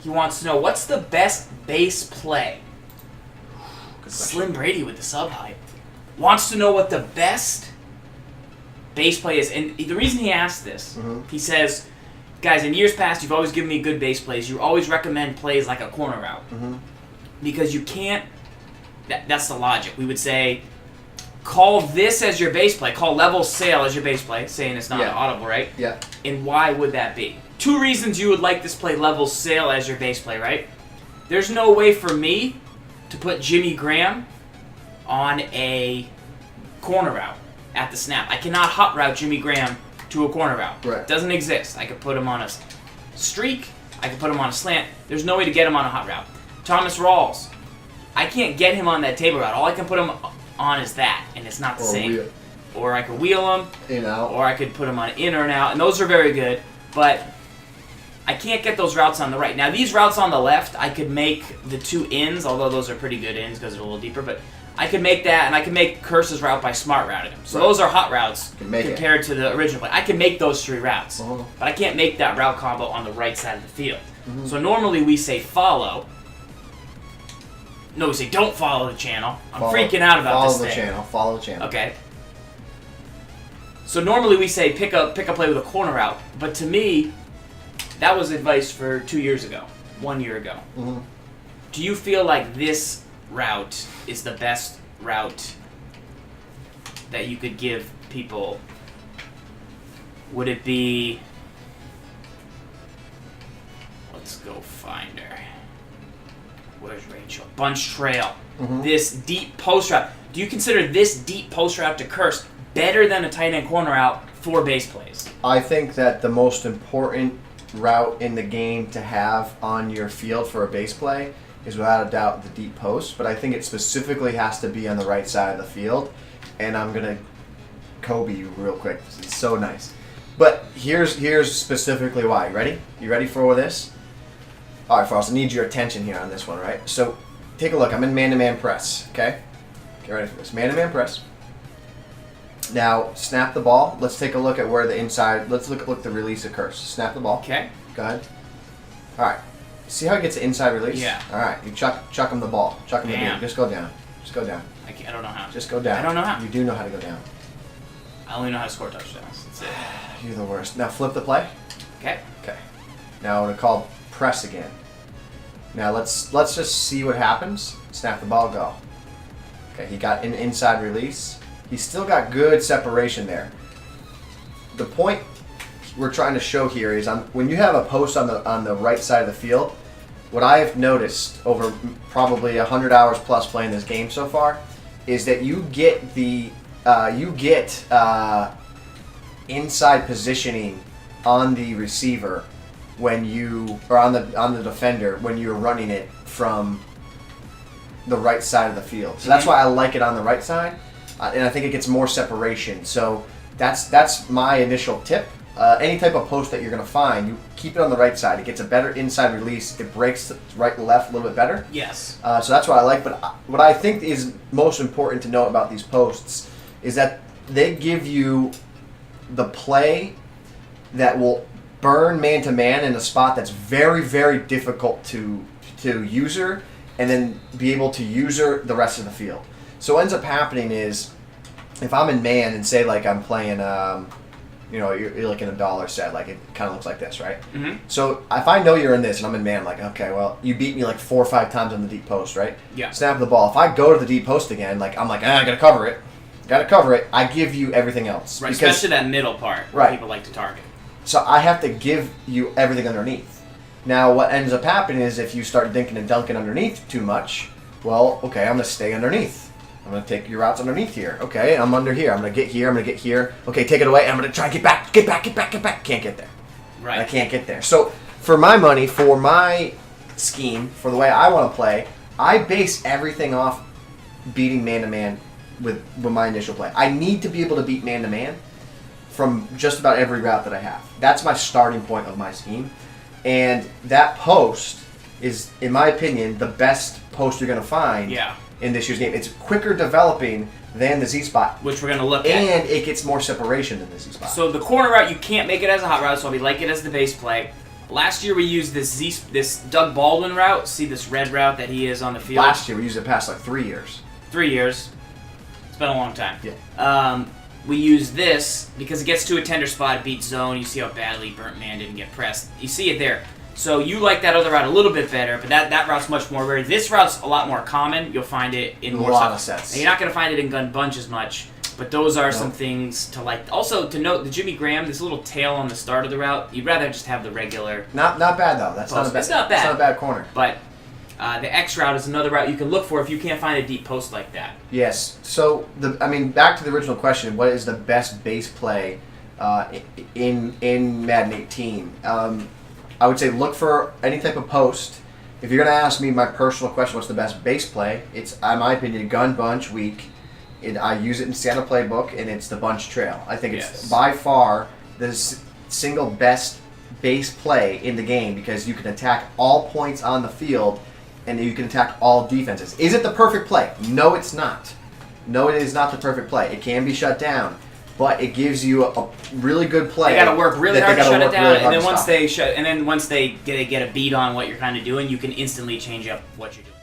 He wants to know, what's the best base play? Slim Brady with the sub hype. Wants to know what the best base play is. And the reason he asked this, he says, guys, in years past, you've always given me good base plays. You always recommend plays like a corner route. Because you can't... That's the logic. We would say, call this as your base play. Call level sail as your base play, saying it's not audible, right? Yeah. And why would that be? 2 reasons you would like this play level sail as your base play, right? There's no way for me to put Jimmy Graham on a corner route at the snap. I cannot hot route Jimmy Graham to a corner route. Right. It doesn't exist. I could put him on a streak. I could put him on a slant. There's no way to get him on a hot route. Thomas Rawls, I can't get him on that table route. All I can put him on is that, and it's not the same. Wheel. Or I could wheel him. In, out. Or I could put him on in or an out, and those are very good, but I can't get those routes on the right. Now, these routes on the left, I could make the 2 ins, although those are pretty good ins because they're a little deeper, but I could make that, and I can make Curse's route by smart routing him. So those are hot routes compared to the original play. I can make those 3 routes, but I can't make that route combo on the right side of the field. So normally we say follow. No, we say don't follow the channel. I'm freaking out about this thing. Follow the channel. Okay. So normally we say pick a play with a corner route, but to me, that was advice for 2 years ago, 1 year ago. Do you feel like this route is the best route that you could give people? Would it be... Let's go find her. Where's Rachel? Bunch Trail. This deep post route. Do you consider this deep post route to Curse better than a tight end corner route for base plays? I think that the most important route in the game to have on your field for a base play is without a doubt the deep post, but I think it specifically has to be on the right side of the field, and I'm going to Kobe you real quick. It's so nice. But here's specifically why. You ready? You ready for this? All right, Frost, I need your attention here on this one, right? So take a look. I'm in man-to-man press, okay? Get ready for this. Man-to-man press. Now, snap the ball. Let's take a look at where the inside... Let's look at the release occurs. Snap the ball. Okay. Go ahead. All right. See how he gets the inside release? Yeah. All right. You chuck him the ball. Chuck him the ball. Just go down. Just go down. I don't know how. Just go down. I don't know how. You do know how to go down. I only know how to score touchdowns. That's it. You're the worst. Now flip the play. Okay. Okay. Now I'm going to call press again. Now let's just see what happens. Snap the ball, go. Okay, he got an inside release. He's still got good separation there. The point we're trying to show here is when you have a post on the right side of the field, what I have noticed over probably 100 hours plus playing this game so far is that you get the inside positioning on the receiver when you or on the defender when you're running it from the right side of the field. So that's why I like it on the right side, and I think it gets more separation. So that's my initial tip. Any type of post that you're going to find, you keep it on the right side. It gets a better inside release. It breaks right and left a little bit better. Yes. So that's what I like. But what I think is most important to know about these posts is that they give you the play that will burn man-to-man in a spot that's very, very difficult to user, and then be able to user the rest of the field. So what ends up happening is, if I'm in man and say like I'm playing, you're like in a dollar set, like it kind of looks like this, right? So if I know you're in this and I'm in man, like, okay, well, you beat me like 4 or 5 times on the deep post, right? Yeah. Snap the ball. If I go to the deep post again, like I'm like, I gotta cover it. I give you everything else. Right, especially that middle part where people like to target. So I have to give you everything underneath. Now, what ends up happening is if you start dinking and dunking underneath too much, well, okay, I'm going to stay underneath. I'm going to take your routes underneath here. Okay, I'm under here. I'm going to get here. I'm going to get here. Okay, take it away. I'm going to try and get back. Can't get there. Right. I can't get there. So for my money, for my scheme, for the way I want to play, I base everything off beating man-to-man with my initial play. I need to be able to beat man-to-man from just about every route that I have. That's my starting point of my scheme. And that post is, in my opinion, the best post you're going to find in this year's game. It's quicker developing than the Z-spot. Which we're going to look at. And it gets more separation than the Z-spot. So the corner route, you can't make it as a hot route, so we like it as the base play. last year we used this Doug Baldwin route. See this red route that he is on the field? Last year we used it past like 3 years. 3 years. It's been a long time. Yeah. We use this because it gets to a tender spot, it beats zone. You see how badly Burnt Man didn't get pressed. You see it there. So you like that other route a little bit better, but that route's much more rare. This route's a lot more common. You'll find it in more a lot of sets. And you're not going to find it in Gun Bunch as much, but those are some things to like. Also, to note, the Jimmy Graham, this little tail on the start of the route, you'd rather just have the regular. Not bad, though. That's not a bad, it's not bad. It's not a bad corner. But the X route is another route you can look for if you can't find a deep post like that. Yes. So, back to the original question, what is the best base play in Madden 18? I would say look for any type of post. If you're going to ask me my personal question, what's the best base play? It's, in my opinion, Gun Bunch Week. I use it in Seattle Playbook, and it's the Bunch Trail. I think it's by far the single best base play in the game because you can attack all points on the field, and you can attack all defenses. Is it the perfect play? No, it's not. No, it is not the perfect play. It can be shut down, but it gives you a really good play. They got to work really hard to shut it down, really and then once they get a beat on what you're kind of doing, you can instantly change up what you're doing.